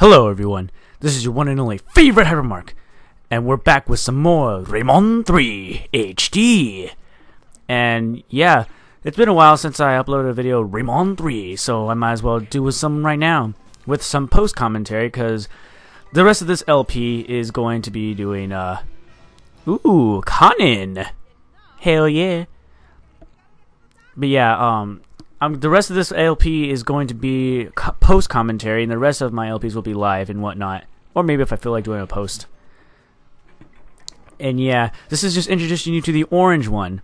Hello everyone, this is your one and only favorite Hypermark, and we're back with some more Rayman 3 HD. And yeah, it's been a while since I uploaded a video Rayman 3, so I might as well do some right now with some post commentary, because the rest of this LP is going to be doing Conan. Hell yeah. But yeah, the rest of this LP is going to be post commentary, and the rest of my LPs will be live and whatnot. Or maybe if I feel like doing a post. And yeah, this is just introducing you to the orange one.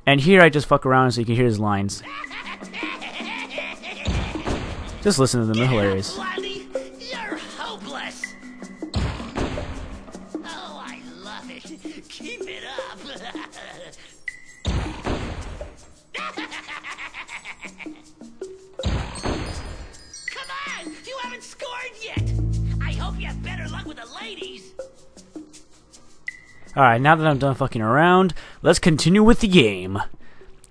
And here I just fuck around so you can hear his lines. Just listen to them, they're hilarious. You're hopeless. Oh, I love it. Keep it up. Come on! You haven't scored yet! I hope you have better luck with the ladies! Alright, now that I'm done fucking around, let's continue with the game.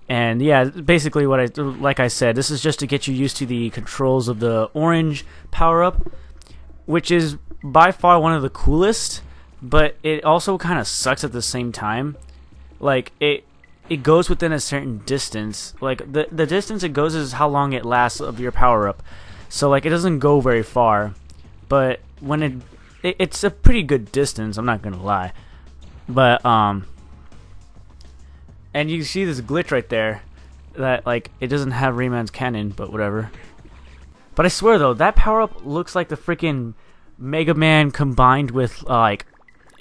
And yeah, basically like I said, this is just to get you used to the controls of the orange power-up, which is by far one of the coolest, but it also kind of sucks at the same time. Like, it goes within a certain distance. Like, the distance it goes is how long it lasts of your power-up. So, like, it doesn't go very far. But when it's a pretty good distance, I'm not gonna lie. But, and you see this glitch right there. That, like, it doesn't have Rayman's cannon, but whatever. But I swear, though, that power-up looks like the freaking Mega Man combined with, like,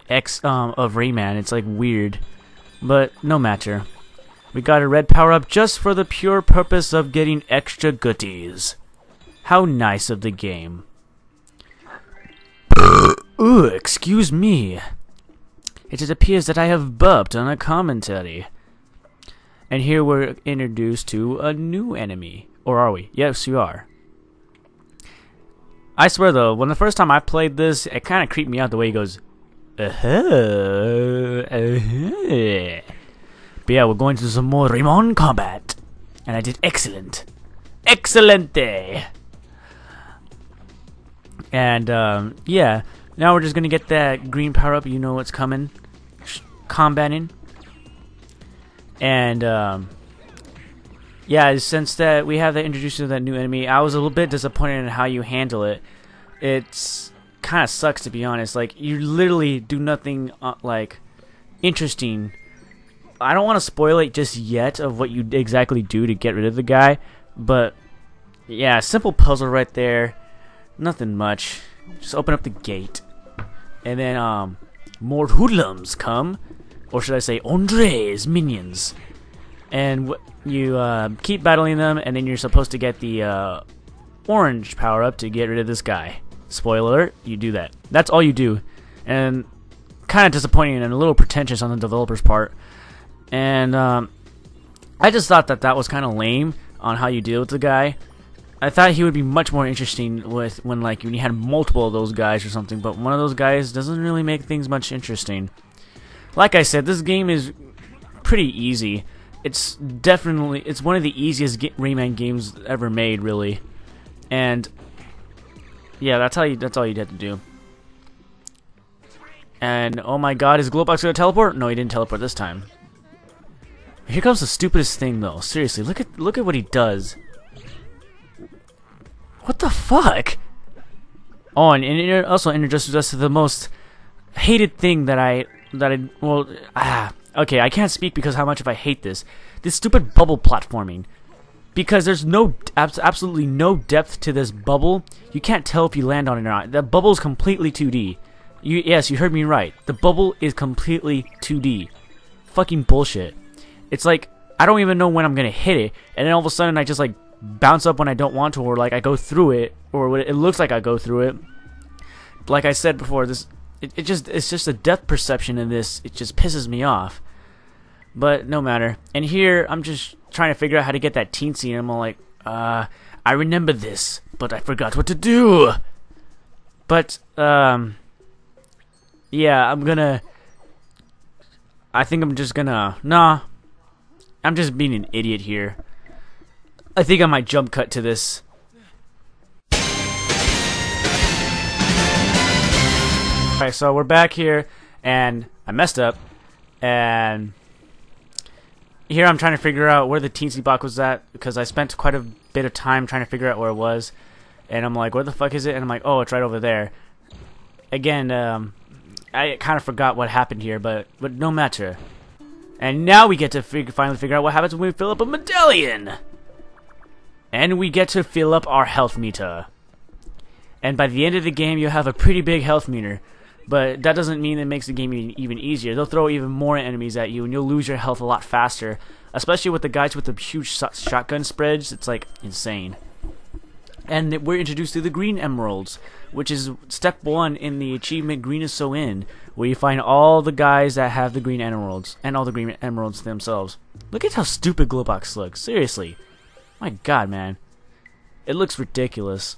X, of Rayman. It's, like, weird. But, no matter. We got a red power-up just for the pure purpose of getting extra goodies. How nice of the game. Ooh, excuse me. It just appears that I have burped on a commentary. And here we're introduced to a new enemy. Or are we? Yes, we are. I swear though, when the first time I played this, it kind of creeped me out the way he goes, But yeah, we're going to some more Rayman combat. And I did excellent. Excelente! And, yeah. Now we're just gonna get that green power-up. You know what's coming. Combating. And, yeah, since that we have that introduced to that new enemy, I was a little bit disappointed in how you handle it. It's kind of sucks, to be honest. Like, you literally do nothing, like, interesting. I don't want to spoil it just yet of what you exactly do to get rid of the guy, but yeah, simple puzzle right there. Nothing much. Just open up the gate, and then more hoodlums come, or should I say Andre's minions, and you keep battling them, and then you're supposed to get the orange power up to get rid of this guy. Spoiler alert, you do that. That's all you do, and kind of disappointing and a little pretentious on the developer's part. And I just thought that was kind of lame on how you deal with the guy. I thought he would be much more interesting when you had multiple of those guys or something, but one of those guys doesn't really make things much interesting. Like I said, this game is pretty easy. It's one of the easiest Rayman games ever made, really. And yeah, that's all you'd have to do. And oh my god, is Glowbox gonna teleport? No, he didn't teleport this time. Here comes the stupidest thing, though. Seriously, look at what he does. What the fuck? Oh, and it also introduces us to the most hated thing okay, I can't speak because how much if I hate this stupid bubble platforming. Because there's absolutely no depth to this bubble. You can't tell if you land on it or not. The bubble is completely 2D. Yes, you heard me right. The bubble is completely 2D. Fucking bullshit. It's like, I don't even know when I'm gonna hit it, and then all of a sudden I just like bounce up when I don't want to, or like I go through it, or it looks like I go through it. Like I said before, it's just a depth perception in this. It just pisses me off. But no matter. And here I'm just trying to figure out how to get that teensy, and I'm all like, I remember this, but I forgot what to do. But yeah, I think I'm just gonna I'm just being an idiot here. I think I might jump cut to this. Alright, so we're back here, and I messed up, and here I'm trying to figure out where the teensy box was at, because I spent quite a bit of time trying to figure out where it was, and I'm like, where the fuck is it? And I'm like, oh, it's right over there. Again, I kind of forgot what happened here, but no matter. And now we get to finally figure out what happens when we fill up a medallion! And we get to fill up our health meter. And by the end of the game, you'll have a pretty big health meter. But that doesn't mean it makes the game even easier. They'll throw even more enemies at you, and you'll lose your health a lot faster. Especially with the guys with the huge shotgun spreads. It's like insane. And we're introduced to the green emeralds, which is step 1 in the achievement Green is So In, where you find all the guys that have the green emeralds, and all the green emeralds themselves. Look at how stupid Glowbox looks. Seriously. My god, man. It looks ridiculous.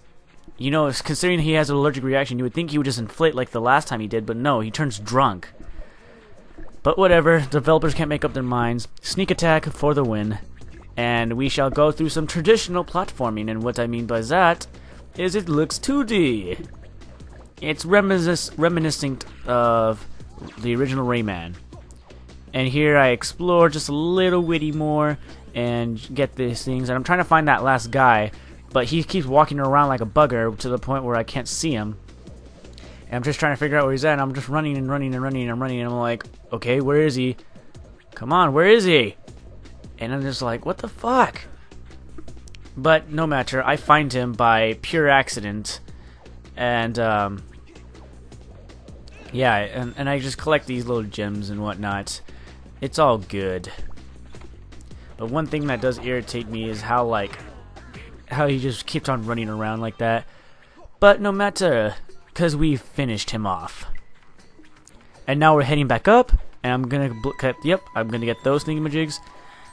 You know, considering he has an allergic reaction, you would think he would just inflate like the last time he did, but no, he turns drunk. But whatever, developers can't make up their minds. Sneak attack for the win. And we shall go through some traditional platforming, and what I mean by that is it looks 2D. It's reminiscent of the original Rayman. And here I explore just a little witty more and get these things, and I'm trying to find that last guy, but he keeps walking around like a bugger to the point where I can't see him. And I'm just trying to figure out where he's at, and I'm just running and running and running and running, and I'm like, okay, where is he? Come on, where is he? And I'm just like, what the fuck? But no matter, I find him by pure accident. And, yeah, and I just collect these little gems and whatnot. It's all good. But one thing that does irritate me is how he just keeps on running around like that. But no matter, because we finished him off. And now we're heading back up, and I'm gonna I'm gonna get those thingamajigs.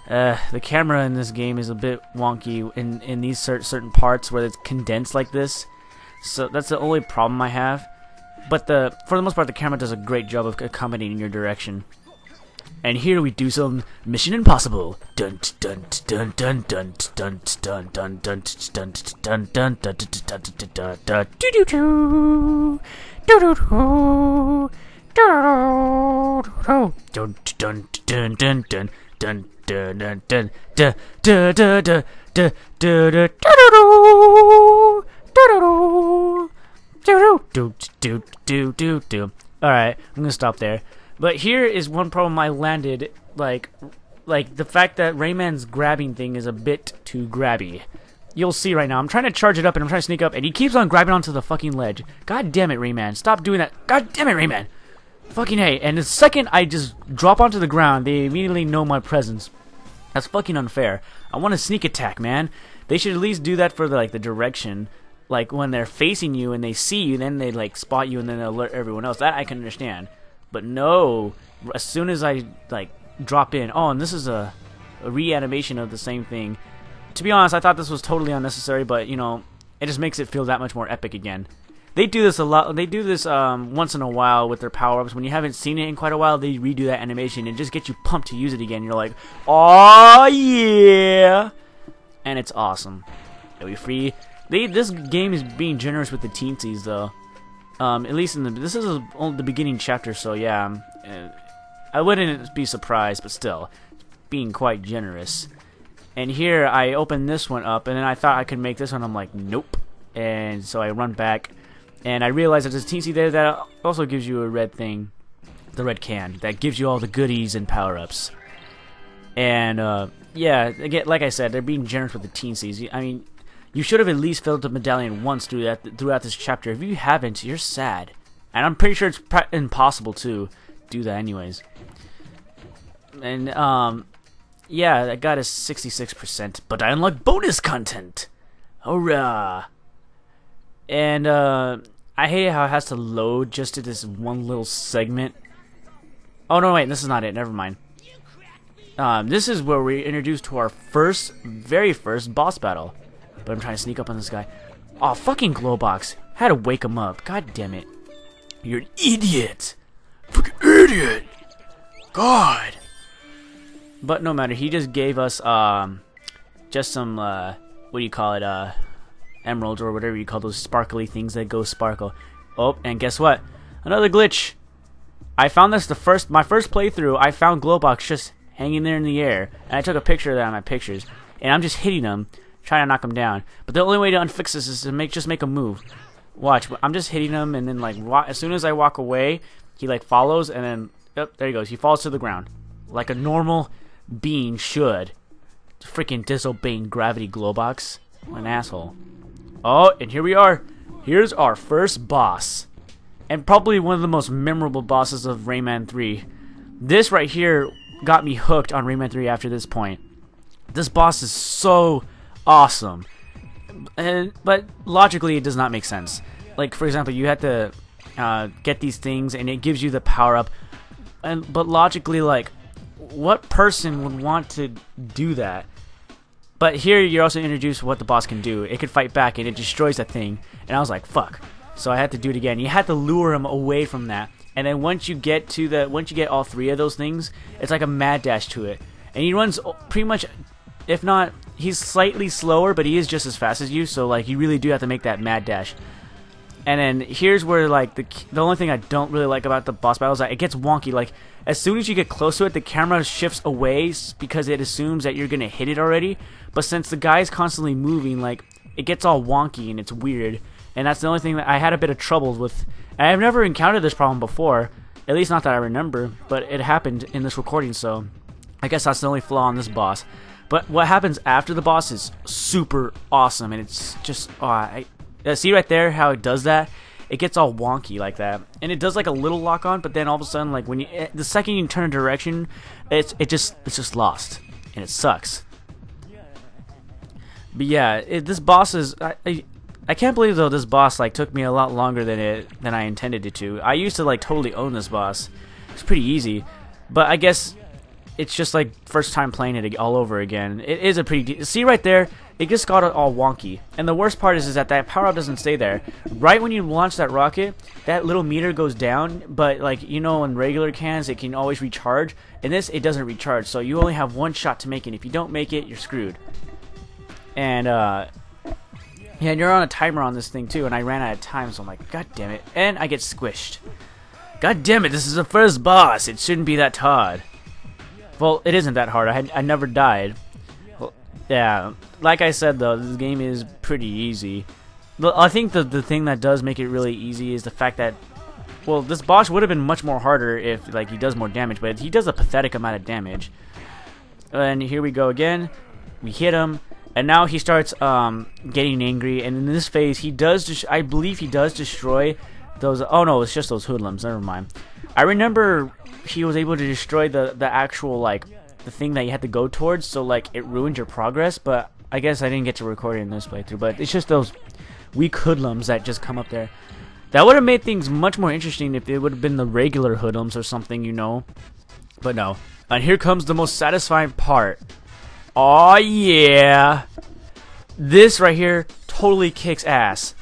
The camera in this game is a bit wonky in these certain parts where it's condensed like this. So that's the only problem I have. But for the most part, the camera does a great job of accommodating your direction. And here we do some Mission Impossible. Dun dun dun dun dun dun dun dun dun dun dun dun dun dun Alright, I'm gonna stop there. But here is one problem I landed, like the fact that Rayman's grabbing thing is a bit too grabby. You'll see right now, I'm trying to charge it up and I'm trying to sneak up, and he keeps on grabbing onto the fucking ledge. God damn it, Rayman, stop doing that. God damn it, Rayman. Fucking hey, and the second I just drop onto the ground, they immediately know my presence. That's fucking unfair. I want a sneak attack, man. They should at least do that for the direction. Like when they're facing you and they see you, then they like spot you and then they alert everyone else. That I can understand. But no, as soon as I drop in, oh, and this is a reanimation of the same thing. To be honest, I thought this was totally unnecessary, but you know, it just makes it feel that much more epic again. They do this a lot. They do this once in a while with their power-ups. When you haven't seen it in quite a while, they redo that animation and just get you pumped to use it again. You're like, oh yeah, and it's awesome. Are we free? This game is being generous with the teensies though. At least this is only the beginning chapter, so yeah, I wouldn't be surprised, but still, being quite generous. And here I open this one up, and then I thought I could make this one. I'm like, nope. And so I run back, and I realize that there's a teensy there that also gives you a red thing, the red can that gives you all the goodies and power-ups. And yeah, again, like I said, they're being generous with the teensies. I mean, you should have at least filled the medallion once throughout this chapter. If you haven't, you're sad. And I'm pretty sure it's impossible to do that anyways. And, yeah, I got a 66%, but I unlocked bonus content! Hurrah! And, I hate how it has to load just to this one little segment. Oh, no, wait, this is not it. Never mind. This is where we're introduced to our very first boss battle. But I'm trying to sneak up on this guy. Aw, fucking Glowbox. Had to wake him up. God damn it. You're an idiot. Fucking idiot. God. But no matter, he just gave us, just some, what do you call it, emeralds or whatever you call those sparkly things that go sparkle. Oh, and guess what? Another glitch. I found this my first playthrough. I found Glowbox just hanging there in the air, and I took a picture of that in my pictures. And I'm just hitting him, trying to knock him down. But the only way to unfix this is to just make a move. Watch, I'm just hitting him, and then like as soon as I walk away, he like follows, and then there he goes. He falls to the ground like a normal being should. Freaking disobeying gravity, Glowbox. What an asshole. Oh, and here we are. Here's our first boss. And probably one of the most memorable bosses of Rayman 3. This right here got me hooked on Rayman 3 after this point. This boss is so awesome. But logically it does not make sense. Like, for example, you have to get these things and it gives you the power-up. But logically, like, what person would want to do that? But here you're also introduced what the boss can do. It can fight back and it destroys that thing. And I was like, fuck. So I had to do it again. You had to lure him away from that. And then once you get all three of those things, it's like a mad dash to it. And he runs pretty much, if not, he's slightly slower, but he is just as fast as you. So like you really do have to make that mad dash. And then here's where like the only thing I don't really like about the boss battle is that it gets wonky. Like as soon as you get close to it, the camera shifts away because it assumes that you're gonna hit it already. But since the guy's constantly moving, like it gets all wonky and it's weird. And that's the only thing that I had a bit of trouble with. And I've never encountered this problem before, at least not that I remember. But it happened in this recording, so I guess that's the only flaw on this boss. But what happens after the boss is super awesome, and it's just see right there how it does that? It gets all wonky like that, and it does like a little lock on, but then all of a sudden, like when the second you turn a direction, it's just lost, and it sucks. But yeah, this boss is I can't believe though this boss like took me a lot longer than I intended it to. I used to like totally own this boss. It's pretty easy, but I guess it's just like first time playing it all over again. It is a pretty see right there. It just got all wonky, and the worst part is that power up doesn't stay there. Right when you launch that rocket, that little meter goes down. But like you know, in regular cans, it can always recharge. In this, it doesn't recharge, so you only have one shot to make it. If you don't make it, you're screwed. And yeah, and you're on a timer on this thing too. And I ran out of time, so I'm like, God damn it! And I get squished. God damn it! This is the first boss. It shouldn't be that hard. Well, it isn't that hard. I never died. Well, yeah, like I said though, this game is pretty easy. I think the thing that does make it really easy is the fact that, well, this boss would have been much more harder if like he does more damage, but he does a pathetic amount of damage. And here we go again. We hit him, and now he starts getting angry. And in this phase, he does. I believe he does destroy those. Oh no, it's just those hoodlums. Never mind. I remember he was able to destroy the actual like the thing that you had to go towards, so like it ruined your progress. But I guess I didn't get to record it in this playthrough. But it's just those weak hoodlums that just come up there. That would have made things much more interesting if it would have been the regular hoodlums or something, you know. But no. And here comes the most satisfying part. Oh yeah, this right here totally kicks ass.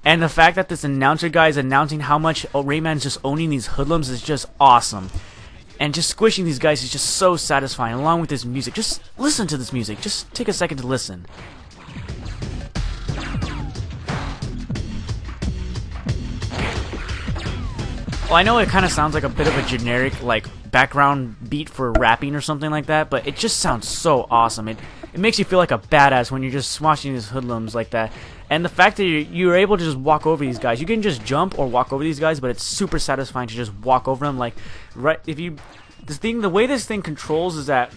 And the fact that this announcer guy is announcing how much Rayman's just owning these hoodlums is just awesome. And just squishing these guys is just so satisfying, along with this music. Just listen to this music. Just take a second to listen. Well, I know it kind of sounds like a bit of a generic, like, background beat for rapping or something like that, but it just sounds so awesome. It makes you feel like a badass when you're just swashing these hoodlums like that. And the fact that you're able to just walk over these guys, you can just jump or walk over these guys, but it's super satisfying to just walk over them. Like, right, the way this thing controls is that,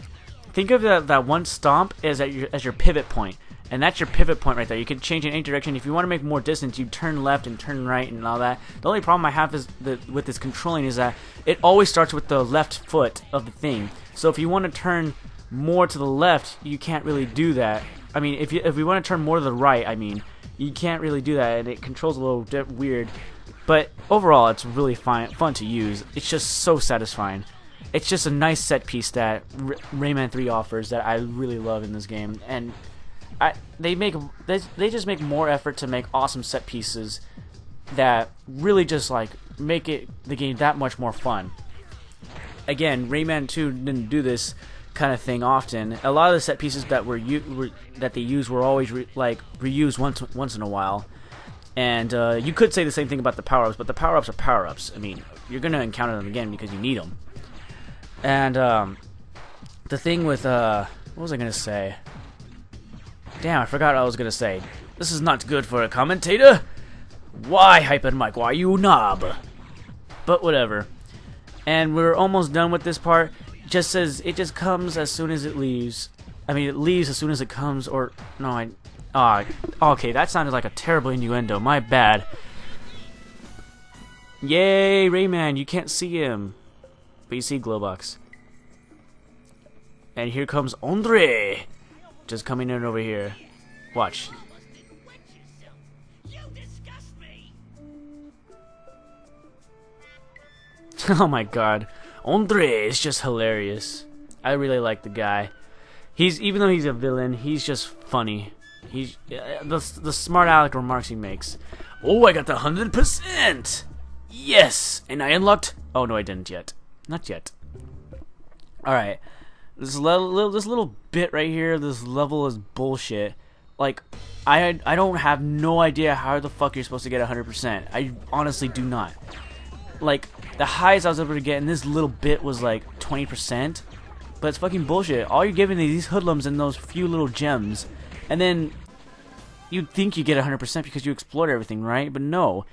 think of that one stomp as your pivot point, and that's your pivot point right there. You can change in any direction. If you want to make more distance, you turn left and turn right and all that. The only problem I have is with this controlling is that it always starts with the left foot of the thing. So if you want to turn more to the left, you can't really do that. I mean, if we want to turn more to the right, I mean, you can't really do that, and it controls a little bit weird. But overall, it's really fun to use. It's just so satisfying. It's just a nice set piece that Rayman 3 offers that I really love in this game, and they just make more effort to make awesome set pieces that really just like make the game that much more fun. Again, Rayman 2 didn't do this kind of thing often. A lot of the set pieces that they used were always reused once in a while. And you could say the same thing about the power-ups, but the power-ups are power-ups. I mean, you're going to encounter them again because you need them. And the thing with, what was I going to say? Damn, I forgot what I was going to say. This is not good for a commentator. Why, Hyper Mike? Why, you knob? But whatever. And we're almost done with this part. It just says it just comes as soon as it leaves. I mean, it leaves as soon as it comes, or no, okay, that sounded like a terrible innuendo. My bad. Yay, Rayman! You can't see him, but you see Glowbox. And here comes Andre, just coming in over here. Watch. Oh my god. Andre is just hilarious. I really like the guy. Even though he's a villain, he's just funny. He's the smart aleck remarks he makes. Oh, I got the 100%! Yes! And I unlocked... Oh, no, I didn't yet. Not yet. Alright. This little bit right here, this level is bullshit. Like, I don't have no idea how the fuck you're supposed to get 100%. I honestly do not. Like, the highest I was able to get in this little bit was like 20%. But it's fucking bullshit. All you're giving these hoodlums and those few little gems. And then you'd think you get 100% because you explored everything, right? But no.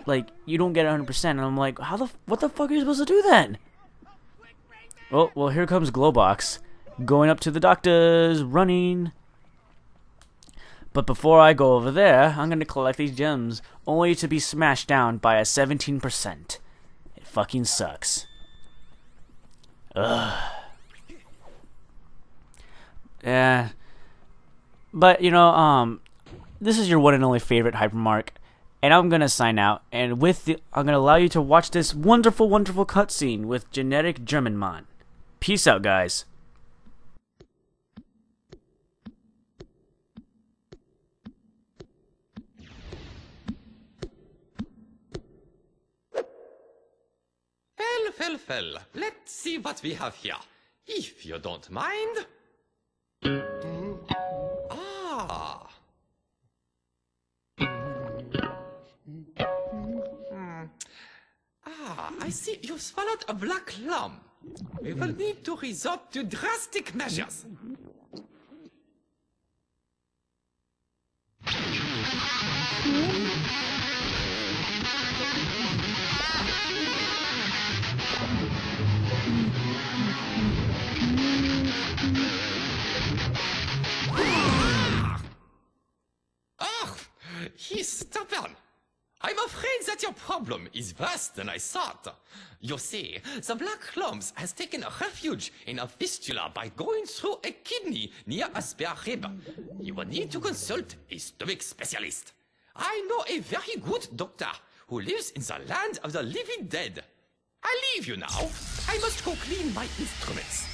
Like, you don't get 100%. And I'm like, what the fuck are you supposed to do then? Oh, well, here comes Glowbox. Going up to the doctors. Running. But before I go over there, I'm going to collect these gems. Only to be smashed down by a 17%. It fucking sucks. Ugh. Yeah. But, you know, this is your one and only favorite Hypermark. And I'm going to sign out. And I'm going to allow you to watch this wonderful, wonderful cutscene with Genetic Germanmon. Peace out, guys. Well. Let's see what we have here. If you don't mind. I see you swallowed a black lump. We will need to resort to drastic measures. He's stubborn. I'm afraid that your problem is worse than I thought. You see, the black lumps has taken refuge in a fistula by going through a kidney near a spare rib. You will need to consult a stomach specialist. I know a very good doctor who lives in the land of the living dead. I leave you now. I must go clean my instruments.